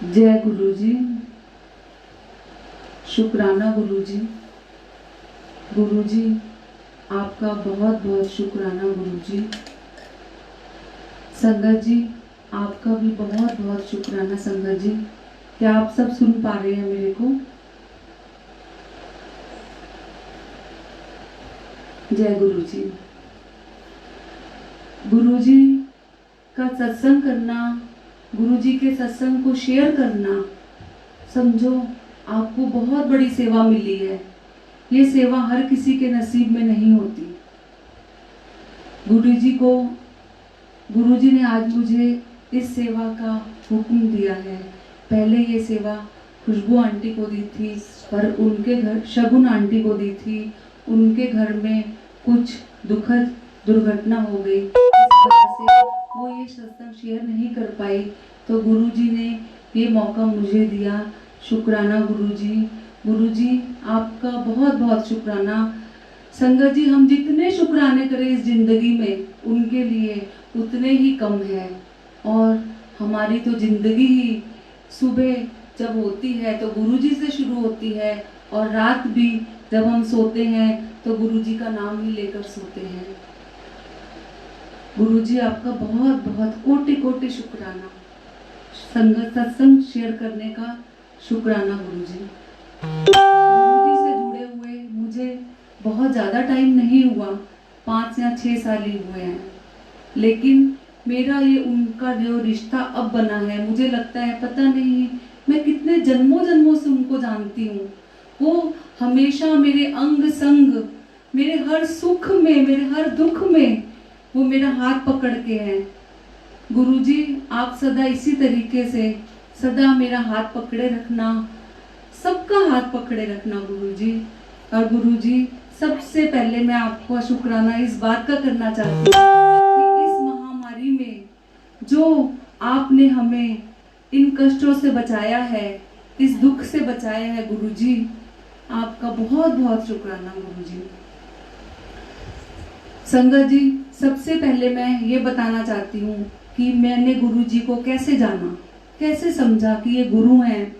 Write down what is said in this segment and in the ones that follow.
जय गुरुजी। शुक्राना गुरुजी। गुरुजी आपका बहुत बहुत शुक्राना गुरुजी। संगत जी आपका भी बहुत बहुत शुक्राना। संगत जी क्या आप सब सुन पा रहे हैं मेरे को? जय गुरुजी। गुरुजी का सत्संग करना, गुरुजी के सत्संग को शेयर करना, समझो आपको बहुत बड़ी सेवा मिली है। ये सेवा हर किसी के नसीब में नहीं होती। गुरुजी ने आज मुझे इस सेवा का हुक्म दिया है। पहले ये सेवा खुशबू आंटी को दी थी और उनके घर शगुन आंटी को दी थी। उनके घर में कुछ दुखद दुर्घटना हो गई, इस वजह से वो ये सत्संग शेयर नहीं कर पाई। तो गुरुजी ने ये मौका मुझे दिया। शुक्राना गुरुजी। गुरुजी आपका बहुत बहुत शुक्राना। संगत जी हम जितने शुक्राने करें इस जिंदगी में उनके लिए उतने ही कम है। और हमारी तो जिंदगी ही सुबह जब होती है तो गुरुजी से शुरू होती है, और रात भी जब हम सोते हैं तो गुरुजी का नाम ही लेकर सोते हैं। गुरुजी आपका बहुत बहुत कोटि कोटि शुक्राना। संगत सत्संग शेयर करने का शुक्राना गुरुजी। गुरुजी से जुड़े हुए मुझे बहुत ज़्यादा टाइम नहीं हुआ, 5 या 6 साल ही हुए हैं, लेकिन मेरा ये उनका जो रिश्ता अब बना है, मुझे लगता है पता नहीं मैं कितने जन्मों जन्मों से उनको जानती हूँ। वो हमेशा मेरे अंग संग, मेरे हर सुख में, मेरे हर दुख में वो मेरा हाथ पकड़ के हैं। गुरुजी आप सदा इसी तरीके से सदा मेरा हाथ पकड़े रखना, सबका हाथ पकड़े रखना गुरुजी। और गुरुजी सबसे पहले मैं आपको शुक्राना इस बात का करना चाहती हूँ कि इस महामारी में जो आपने हमें इन कष्टों से बचाया है, इस दुख से बचाया है गुरुजी, आपका बहुत बहुत शुक्राना गुरुजी। संगत जी सबसे पहले मैं ये बताना चाहती हूँ कि मैंने गुरुजी को कैसे जाना, कैसे समझा कि ये गुरु हैं।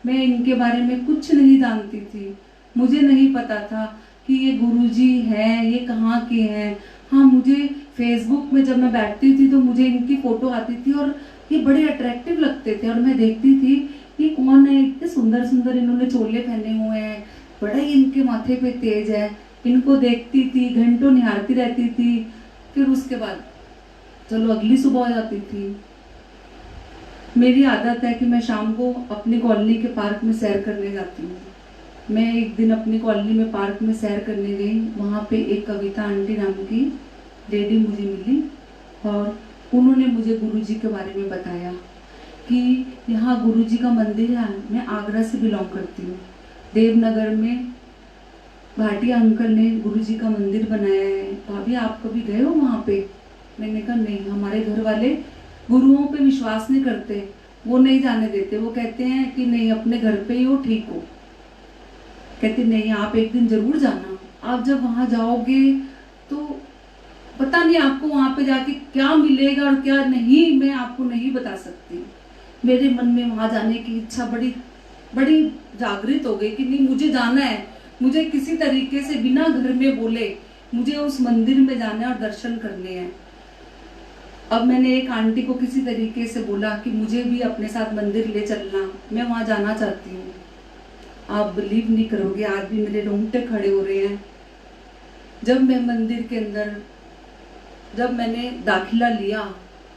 मैं इनके बारे में कुछ नहीं जानती थी। मुझे नहीं पता था कि ये गुरुजी हैं, ये कहाँ के हैं। हाँ, मुझे फेसबुक में जब मैं बैठती थी तो मुझे इनकी फोटो आती थी और ये बड़े अट्रैक्टिव लगते थे, और मैं देखती थी ये कौन है, इतने सुंदर सुंदर इन्होंने चोले पहने हुए हैं, बड़ा ही इनके माथे पे तेज है। इनको देखती थी, घंटों निहारती रहती थी। फिर उसके बाद चलो अगली सुबह हो जाती थी। मेरी आदत है कि मैं शाम को अपनी कॉलोनी के पार्क में सैर करने जाती हूँ। मैं एक दिन अपनी कॉलोनी में पार्क में सैर करने गई। वहाँ पे एक कविता आंटी नाम की लेडी मुझे मिली और उन्होंने मुझे गुरुजी के बारे में बताया कि यहाँ गुरुजी का मंदिर है। मैं आगरा से बिलोंग करती हूँ। देवनगर में भाटिया अंकल ने गुरुजी का मंदिर बनाया है। भाभी आप कभी गए हो वहाँ पे? मैंने कहा नहीं, हमारे घर वाले गुरुओं पे विश्वास नहीं करते, वो नहीं जाने देते। वो कहते हैं कि नहीं, अपने घर पे ही हो, ठीक हो। कहते नहीं, आप एक दिन जरूर जाना। आप जब वहाँ जाओगे तो पता नहीं आपको वहाँ पे जाके क्या मिलेगा और क्या नहीं, मैं आपको नहीं बता सकती। मेरे मन में वहाँ जाने की इच्छा बड़ी बड़ी जागृत हो गई कि नहीं, मुझे जाना है। मुझे किसी तरीके से बिना घर में बोले मुझे उस मंदिर में जाना है और दर्शन करने हैं। अब मैंने एक आंटी को किसी तरीके से बोला कि मुझे भी अपने साथ मंदिर ले चलना, मैं वहां जाना चाहती हूँ। आप बिलीव नहीं करोगे, आज भी मेरे रोंगटे खड़े हो रहे हैं। जब मैं मंदिर के अंदर, जब मैंने दाखिला लिया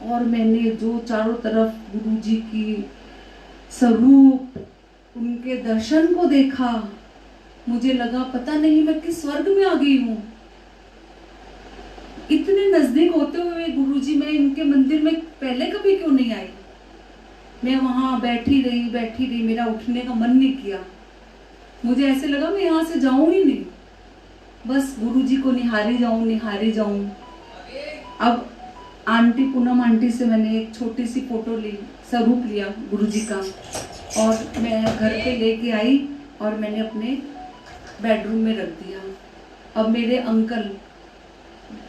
और मैंने जो चारों तरफ गुरुजी की स्वरूप, उनके दर्शन को देखा, मुझे लगा पता नहीं मैं किस स्वर्ग में आ गई हूँ। इतने नजदीक होते हुए गुरुजी, मैं इनके मंदिर में पहले कभी क्यों नहीं आई। मैं वहां बैठी रही, मेरा उठने का मन नहीं किया। मुझे ऐसे लगा मैं यहाँ से जाऊं ही नहीं, बस गुरुजी को निहारी जाऊं। अब आंटी पूनम आंटी से मैंने एक छोटी सी फोटो ली, स्वरूप लिया गुरुजी का, और मैं घर पे लेके आई और मैंने अपने बेडरूम में रख दिया। अब मेरे अंकल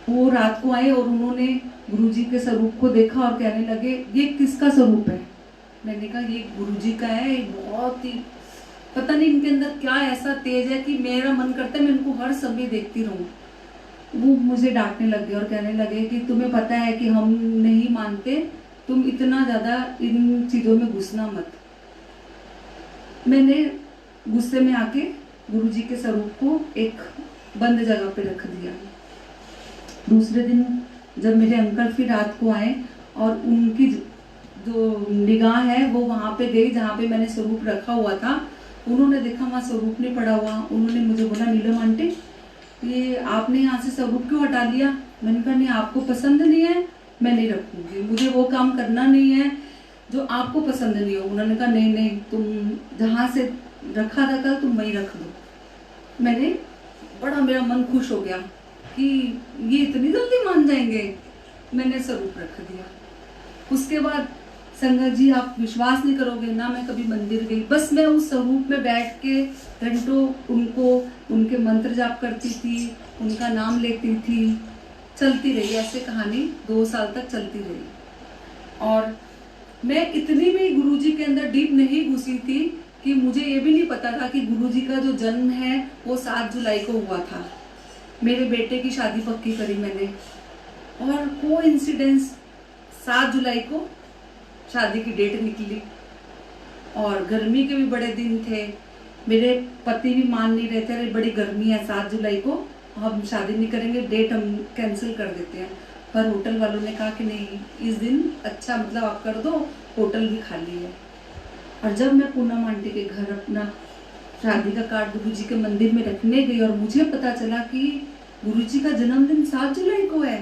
वो रात को आए और उन्होंने गुरुजी के स्वरूप को देखा और कहने लगे ये किसका स्वरूप है। मैंने कहा ये गुरुजी का है, ये बहुत ही पता नहीं इनके अंदर क्या ऐसा तेज है कि मेरा मन करता है मैं इनको हर समय देखती रहूं। वो मुझे डांटने लग गए और कहने लगे कि तुम्हें पता है कि हम नहीं मानते, तुम इतना ज़्यादा इन चीज़ों में घुसना मत। मैंने गुस्से में आके गुरुजी के स्वरूप को एक बंद जगह पे रख दिया। दूसरे दिन जब मेरे अंकल फिर रात को आए और उनकी जो निगाह है वो वहाँ पे गई जहाँ पे मैंने स्वरूप रखा हुआ था। उन्होंने देखा वहाँ स्वरूप नहीं पड़ा हुआ। उन्होंने मुझे बोला, नीलम आंटी ये आपने यहाँ से स्वरूप क्यों हटा लिया? मैंने कहा नहीं, आपको पसंद नहीं है मैं नहीं रखूँगी, मुझे वो काम करना नहीं है जो आपको पसंद नहीं हो। उन्होंने कहा नहीं नहीं, तुम जहाँ से रखा था कल तुम वहीं रख दो। मैंने बड़ा, मेरा मन खुश हो गया कि ये इतनी जल्दी मान जाएंगे। मैंने स्वरूप रख दिया। उसके बाद संगत जी आप विश्वास नहीं करोगे ना, मैं कभी मंदिर गई, बस मैं उस स्वरूप में बैठ के घंटों उनको उनके मंत्र जाप करती थी, उनका नाम लेती थी। चलती रही ऐसे कहानी 2 साल तक चलती रही। और मैं इतनी भी गुरुजी के अंदर डीप नहीं घुसी थी कि मुझे ये भी नहीं पता था कि गुरुजी का जो जन्म है वो 7 जुलाई को हुआ था। मेरे बेटे की शादी पक्की करी मैंने और कोइंसिडेंस 7 जुलाई को शादी की डेट निकली और गर्मी के भी बड़े दिन थे। मेरे पति भी मान नहीं रहे थे, अरे बड़ी गर्मी है 7 जुलाई को हम शादी नहीं करेंगे, डेट हम कैंसिल कर देते हैं। पर होटल वालों ने कहा कि नहीं, इस दिन अच्छा मतलब आप कर दो, होटल भी खाली है। और जब मैं पूनम आंटी के घर अपना शादी का कार्ड गुरुजी के मंदिर में रखने गई और मुझे पता चला कि गुरुजी का जन्मदिन 7 जुलाई को है,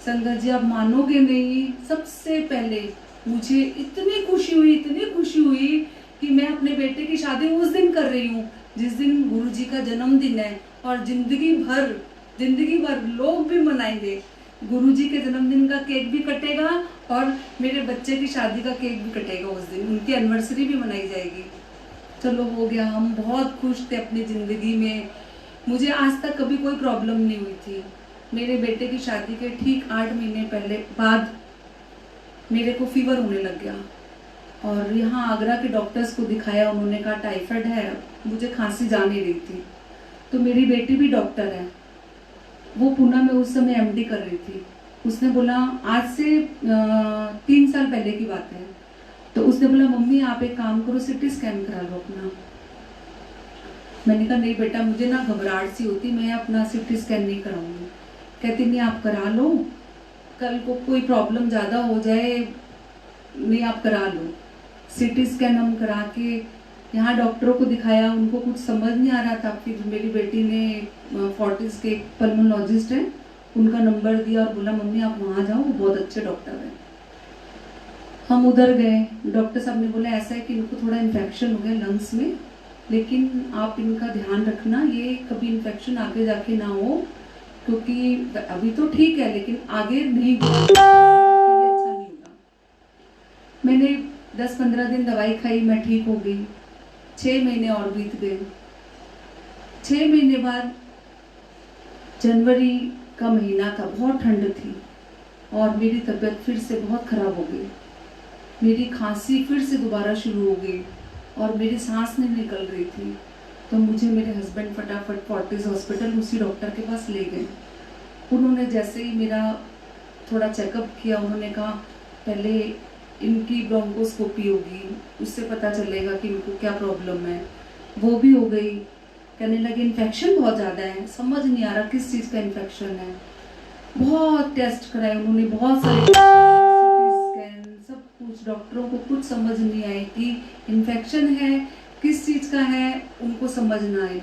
संगत जी आप मानोगे नहीं, सबसे पहले मुझे इतनी खुशी हुई कि मैं अपने बेटे की शादी उस दिन कर रही हूँ जिस दिन गुरुजी का जन्मदिन है। और जिंदगी भर लोग भी मनाएंगे, गुरुजी के जन्मदिन का केक भी कटेगा और मेरे बच्चे की शादी का केक भी कटेगा उस दिन, उनकी एनिवर्सरी भी मनाई जाएगी। चलो हो गया, हम बहुत खुश थे अपनी ज़िंदगी में। मुझे आज तक कभी कोई प्रॉब्लम नहीं हुई थी। मेरे बेटे की शादी के ठीक 8 महीने पहले बाद मेरे को फीवर होने लग गया और यहाँ आगरा के डॉक्टर्स को दिखाया, उन्होंने कहा टाइफाइड है, मुझे खांसी जा नहीं रही थी। तो मेरी बेटी भी डॉक्टर है, वो पुणे में उस समय एमडी कर रही थी। उसने बोला, आज से 3 साल पहले की बात है, तो उसने बोला मम्मी आप एक काम करो, सिटी स्कैन करा लो अपना। मैंने कहा नहीं बेटा, मुझे ना घबराहट सी होती, मैं अपना सिटी स्कैन नहीं कराऊंगी। कहती नहीं आप करा लो, कल को कोई प्रॉब्लम ज़्यादा हो जाए, नहीं आप करा लो। सिटी स्कैन हम करा के यहाँ डॉक्टरों को दिखाया, उनको कुछ समझ नहीं आ रहा था। फिर मेरी बेटी ने फोर्टिस के एक पल्मोलॉजिस्ट हैं, उनका नंबर दिया और बोला मम्मी आप वहाँ जाओ, वो बहुत अच्छे डॉक्टर हैं। हम उधर गए, डॉक्टर साहब ने बोला ऐसा है कि इनको थोड़ा इन्फेक्शन हो गया लंग्स में, लेकिन आप इनका ध्यान रखना, ये कभी इन्फेक्शन आगे जाके ना हो, क्योंकि अभी तो ठीक है लेकिन आगे नहीं होगा, अच्छा नहीं होगा। मैंने 10-15 दिन दवाई खाई, मैं ठीक हो गई। 6 महीने और बीत गए। 6 महीने बाद जनवरी का महीना था, बहुत ठंड थी और मेरी तबीयत फिर से बहुत ख़राब हो गई। मेरी खांसी फिर से दोबारा शुरू हो गई और मेरी सांस नहीं निकल रही थी। तो मुझे मेरे हस्बैंड फटाफट फोर्टिस हॉस्पिटल उसी डॉक्टर के पास ले गए। उन्होंने जैसे ही मेरा थोड़ा चेकअप किया, उन्होंने कहा पहले इनकी ब्रोंकोस्कोपी होगी, उससे पता चलेगा कि इनको क्या प्रॉब्लम है। वो भी हो गई। कहने लगे इन्फेक्शन बहुत ज़्यादा है, समझ नहीं आ रहा किस चीज़ का इन्फेक्शन है। बहुत टेस्ट कराए उन्होंने, बहुत सारे स्कैन, सब कुछ, डॉक्टरों को कुछ समझ नहीं आई कि इन्फेक्शन है किस चीज़ का है, उनको समझ ना आए।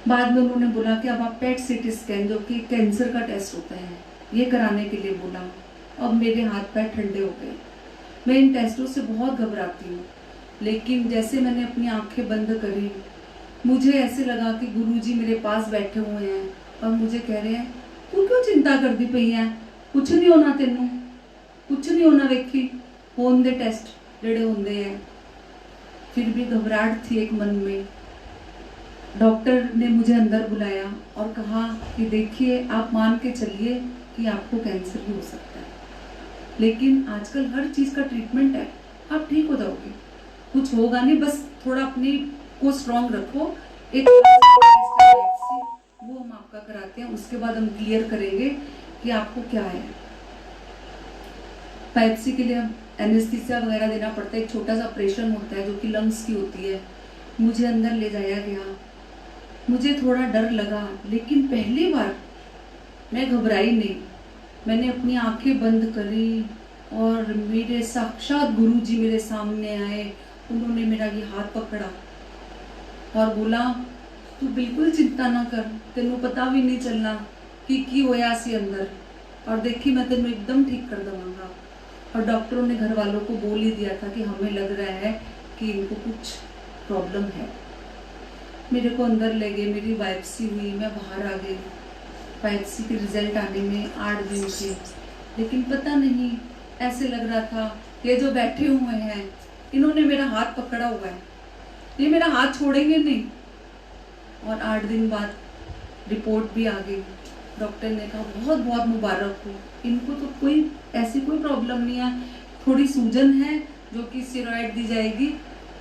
बाद में उन्होंने बोला कि अब आप पेट सीटी स्कैन, जो कि कैंसर का टेस्ट होता है, ये कराने के लिए बोला। अब मेरे हाथ पैर ठंडे हो गए। मैं इन टेस्टों से बहुत घबराती हूँ, लेकिन जैसे मैंने अपनी आंखें बंद करी, मुझे ऐसे लगा कि गुरुजी मेरे पास बैठे हुए हैं और मुझे कह रहे हैं तू क्यों चिंता करती पई है, कुछ नहीं होना तेनू, कुछ नहीं होना, वेखी होन दे टेस्ट जेड़े होंदे हैं। फिर भी घबराहट थी एक मन में। डॉक्टर ने मुझे अंदर बुलाया और कहा कि देखिए आप मान के चलिए कि आपको कैंसर भी हो सकता है। लेकिन आजकल हर चीज का ट्रीटमेंट है, आप ठीक हो जाओगे, कुछ होगा नहीं, बस थोड़ा अपनी को स्ट्रांग रखो। एक वो हम आपका कराते हैं, उसके बाद हम क्लियर करेंगे कि आपको क्या है। पाइप्सी के लिए एनेस्थीसिया वगैरह देना पड़ता है, एक छोटा सा ऑपरेशन होता है जो कि लंग्स की होती है। मुझे अंदर ले जाया गया, मुझे थोड़ा डर लगा, लेकिन पहली बार मैं घबराई नहीं। मैंने अपनी आंखें बंद करी और मेरे साक्षात गुरुजी मेरे सामने आए। उन्होंने मेरा ये हाथ पकड़ा और बोला, तू बिल्कुल चिंता ना कर, तेनू पता भी नहीं चलना कि होया सी अंदर, और देखी मैं तेनू एकदम ठीक कर दवांगा। और डॉक्टरों ने घर वालों को बोल ही दिया था कि हमें लग रहा है कि इनको कुछ प्रॉब्लम है। मेरे को अंदर ले गए, मेरी बायोप्सी हुई, मैं बाहर आ गई। बायोप्सी के रिजल्ट आने में 8 दिन थे, लेकिन पता नहीं, ऐसे लग रहा था ये जो बैठे हुए हैं इन्होंने मेरा हाथ पकड़ा हुआ है, ये मेरा हाथ छोड़ेंगे नहीं। और 8 दिन बाद रिपोर्ट भी आ गई। डॉक्टर ने कहा बहुत बहुत मुबारक हो, इनको तो कोई ऐसी कोई प्रॉब्लम नहीं है, थोड़ी सूजन है जो कि स्टेरॉइड दी जाएगी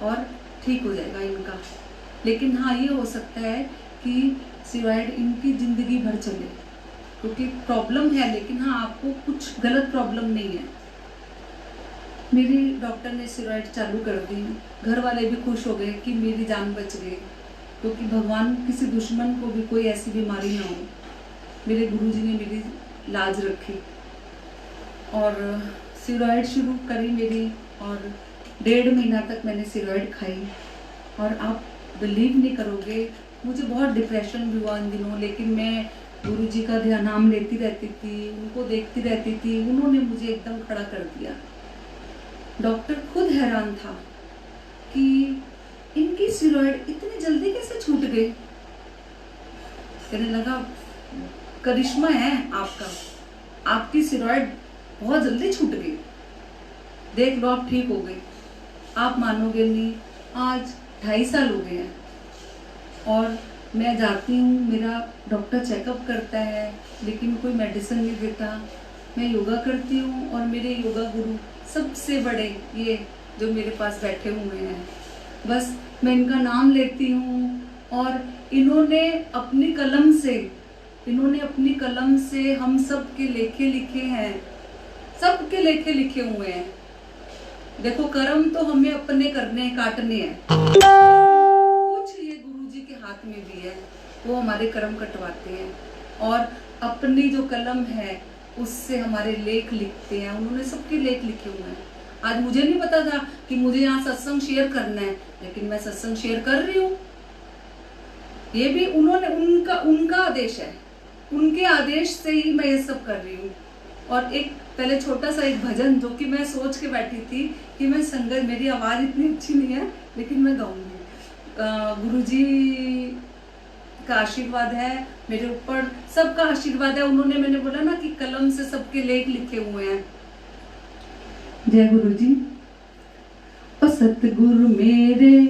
और ठीक हो जाएगा इनका। लेकिन हाँ, ये हो सकता है कि स्टेरॉइड इनकी ज़िंदगी भर चले, क्योंकि प्रॉब्लम है, लेकिन हाँ आपको कुछ गलत प्रॉब्लम नहीं है। मेरी डॉक्टर ने स्टेरॉइड चालू कर दी, घर वाले भी खुश हो गए कि मेरी जान बच गई, क्योंकि भगवान किसी दुश्मन को भी कोई ऐसी बीमारी ना हो। मेरे गुरुजी ने मेरी लाज रखी और स्टेरॉइड शुरू करी मेरी, और 1.5 महीना तक मैंने स्टेरॉइड खाई। और आप बिलीव नहीं करोगे, मुझे बहुत डिप्रेशन भी हुआ इन दिनों, लेकिन मैं गुरुजी का ध्यान नाम लेती रहती थी, उनको देखती रहती थी। उन्होंने मुझे एकदम खड़ा कर दिया। डॉक्टर खुद हैरान था कि इनकी स्टेरॉइड इतनी जल्दी कैसे छूट गई। कहने लगा, करिश्मा है आपका, आपकी स्टेरॉइड बहुत जल्दी छूट गई, देख लो आप ठीक हो गई। आप मानोगे नहीं, आज 2.5 साल हो गए हैं और मैं जाती हूँ, मेरा डॉक्टर चेकअप करता है, लेकिन कोई मेडिसिन नहीं देता। मैं योगा करती हूँ और मेरे योगा गुरु सबसे बड़े ये जो मेरे पास बैठे हुए हैं, बस मैं इनका नाम लेती हूँ और इन्होंने अपनी कलम से हम सब के लेखे लिखे हैं, सबके लेखे लिखे हुए हैं। देखो, कर्म तो हमें अपने करने काटने हैं, कुछ ये गुरुजी के हाथ में भी है, वो हमारे कर्म कटवाते हैं और अपनी जो कलम है उससे हमारे लेख लिखते हैं। उन्होंने सबके लेख लिखे हुए हैं। आज मुझे नहीं पता था कि मुझे यहाँ सत्संग शेयर करना है, लेकिन मैं सत्संग शेयर कर रही हूँ। ये भी उन्होंने उनका आदेश है, उनके आदेश से ही मैं ये सब कर रही हूँ। और एक पहले छोटा सा एक भजन जो कि मैं सोच के बैठी थी कि मैं संगत, मेरी आवाज इतनी अच्छी नहीं है लेकिन मैं गाऊंगी। गुरुजी का आशीर्वाद है मेरे ऊपर, सबका आशीर्वाद है। उन्होंने, मैंने बोला ना कि कलम से सबके लेख लिखे हुए हैं। जय गुरुजी। और सतगुरु मेरे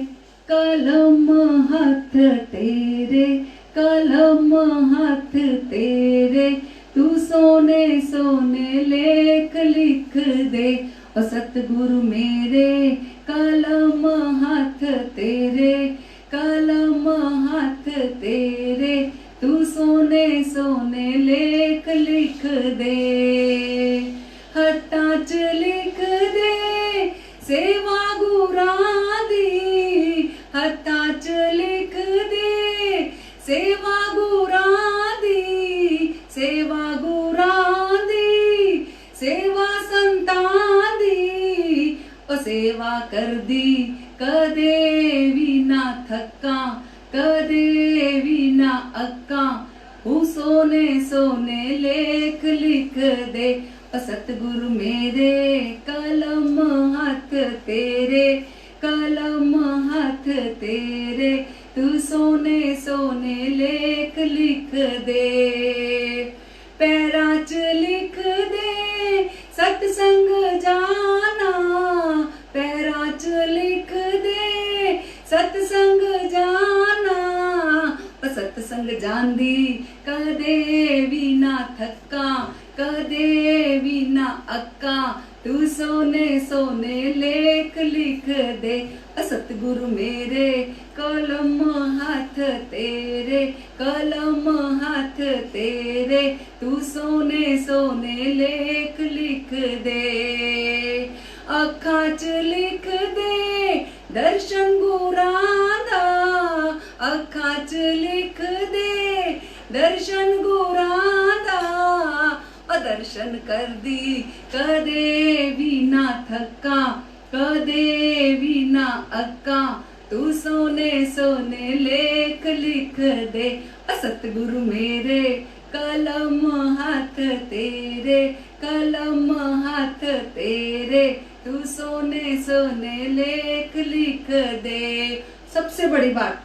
कलम हाथ तेरे, कलम हाथ तेरे, तू सोने सोने लेख लिख दे। और सतगुरु मेरे कलम हाथ तेरे, कलम हाथ तेरे, तू सोने सोने लेख लिख दे। हत्था च लिख दे सेवा गुरा दी, हत्था च लिख दे सेवा गुरा दी, सेवा गुरा दी, सेवा संता दी। ओ सेवा कर दी कदे भी ना थका, कदे भी ना अक्का, हूँ सोने सोने लेख लिख दे। और सतगुरु मेरे कलम हाथ तेरे, कलम हाथ तेरे, तू सोने सोने लेख लिख दे। पैरा च लिख दे सत्संग जाना, पैरा च लिख दे सत्संग जाना। सत्संग जांदी कदे भी ना थका, कदे भी ना अक्का, तू सोने सोने लेख लिख दे, सतगुरु मेरे कलम हाथ तेरे, कलम हाथ तेरे, तू सोने सोने लेख लिख दे। अखां च लिख दे दर्शन गुरां दा, अखां च लिख दे दर्शन गुरां दा, दर्शन कर दी कदे भी ना थका, कदे भी ना अक्का, तू सोने सोने लेख लिख दे, सतगुरु मेरे कलम हाथ तेरे, कलम हाथ तेरे, तू सोने सोने लेख लिख दे। सबसे बड़ी बात,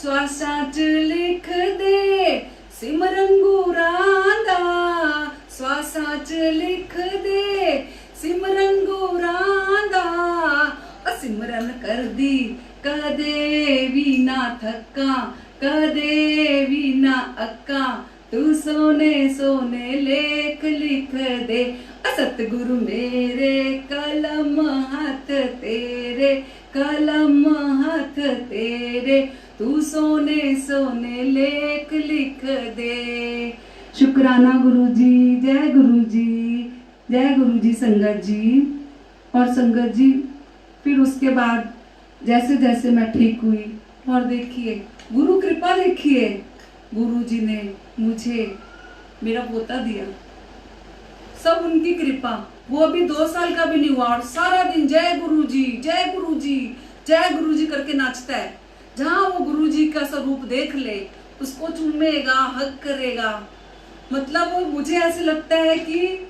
श्वासा च लिख दे सिमरन गुरां दा, श्वासा च लिख दे सिमरन गुरां दा, सिमरन कर दी कदे भी ना थका, कदे भी ना अक्का, तू सोने सोने लेख लिख दे, सतगुरु मेरे कलम हाथ तेरे, कलम हाथ तेरे, तू सोने सोने लेख लिख दे। शुक्राना गुरु जी, जय गुरु जी, जय गुरु जी। संगत जी और संगत जी, फिर उसके बाद जैसे जैसे मैं ठीक हुई, और देखिए गुरु कृपा, देखिए गुरु जी ने मुझे मेरा पोता दिया, सब उनकी कृपा। वो अभी 2 साल का भी नहीं हुआ और सारा दिन जय गुरु जी, जय गुरु जी, जय गुरु जी करके नाचता है। जहां वो गुरु जी का स्वरूप देख ले उसको चूमेगा, हक करेगा। मतलब मुझे ऐसे लगता है कि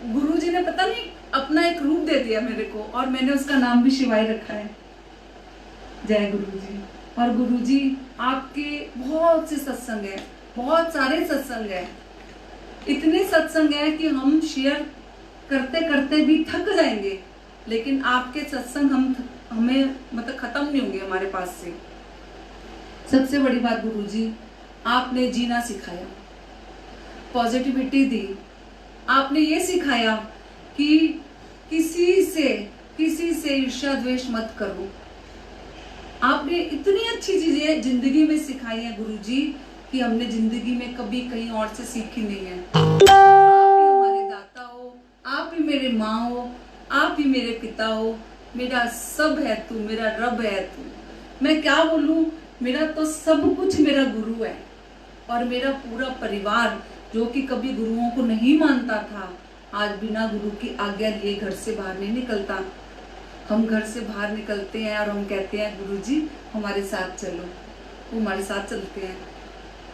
गुरु जी ने पता नहीं अपना एक रूप दे दिया मेरे को, और मैंने उसका नाम भी शिवाय रखा है। जय गुरु जी। और गुरु जी आपके बहुत से सत्संग है, बहुत सारे सत्संग है, इतने सत्संग है कि हम शेयर करते करते भी थक जाएंगे, लेकिन आपके सत्संग हमें मतलब खत्म नहीं होंगे हमारे पास से। सबसे बड़ी बात गुरु जी, आपने जीना सिखाया, पॉजिटिविटी दी, आपने ये सिखाया कि किसी से ईर्ष्या द्वेष मत करो। आपने इतनी अच्छी चीजें जिंदगी में सिखाई है गुरु जी कि हमने जिंदगी में कभी कहीं और से सीखी नहीं है। आप ही हमारे दाता हो, आप ही मेरे माँ हो, आप ही मेरे पिता हो, मेरा सब है तू, मेरा रब है तू। मैं क्या बोलूं, मेरा तो सब कुछ मेरा गुरु है। और मेरा पूरा परिवार जो कि कभी गुरुओं को नहीं मानता था, आज बिना गुरु की आज्ञा लिए घर से बाहर नहीं निकलता। हम घर से बाहर निकलते हैं और हम कहते हैं गुरु जी हमारे साथ चलो, वो हमारे साथ चलते हैं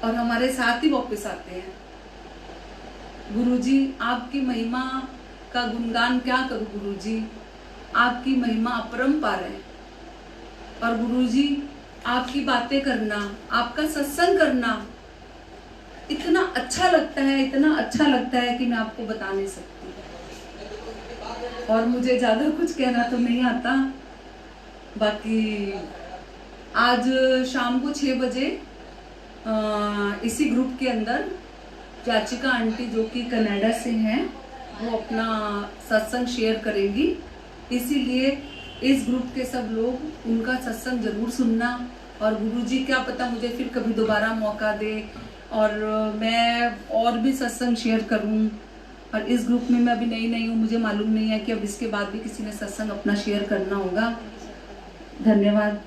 और हमारे साथ ही वापस आते हैं। गुरु जी आपकी महिमा का गुणगान क्या करूं गुरु जी, आपकी महिमा अपरंपार है। और गुरु जी आपकी बातें करना, आपका सत्संग करना इतना अच्छा लगता है, इतना अच्छा लगता है कि मैं आपको बता नहीं सकती। और मुझे ज्यादा कुछ कहना तो नहीं आता। बाकी आज शाम को 6 बजे इसी ग्रुप के अंदर याचिका आंटी जो कि कनाडा से हैं, वो अपना सत्संग शेयर करेंगी। इसीलिए इस ग्रुप के सब लोग उनका सत्संग जरूर सुनना। और गुरुजी क्या पता मुझे फिर कभी दोबारा मौका दे और मैं और भी सत्संग शेयर करूं। और इस ग्रुप में मैं अभी नई हूँ, मुझे मालूम नहीं है कि अब इसके बाद भी किसी ने सत्संग अपना शेयर करना होगा। धन्यवाद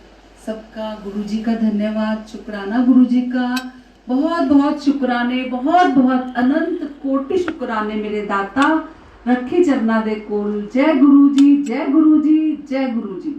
सबका, गुरुजी का धन्यवाद, शुक्राना गुरुजी का, बहुत बहुत शुक्राने, बहुत बहुत अनंत कोटि शुक्राने मेरे दाता। रखे चरना दे कोल। जय गुरु जी, जय गुरु जी, जय गुरु जी।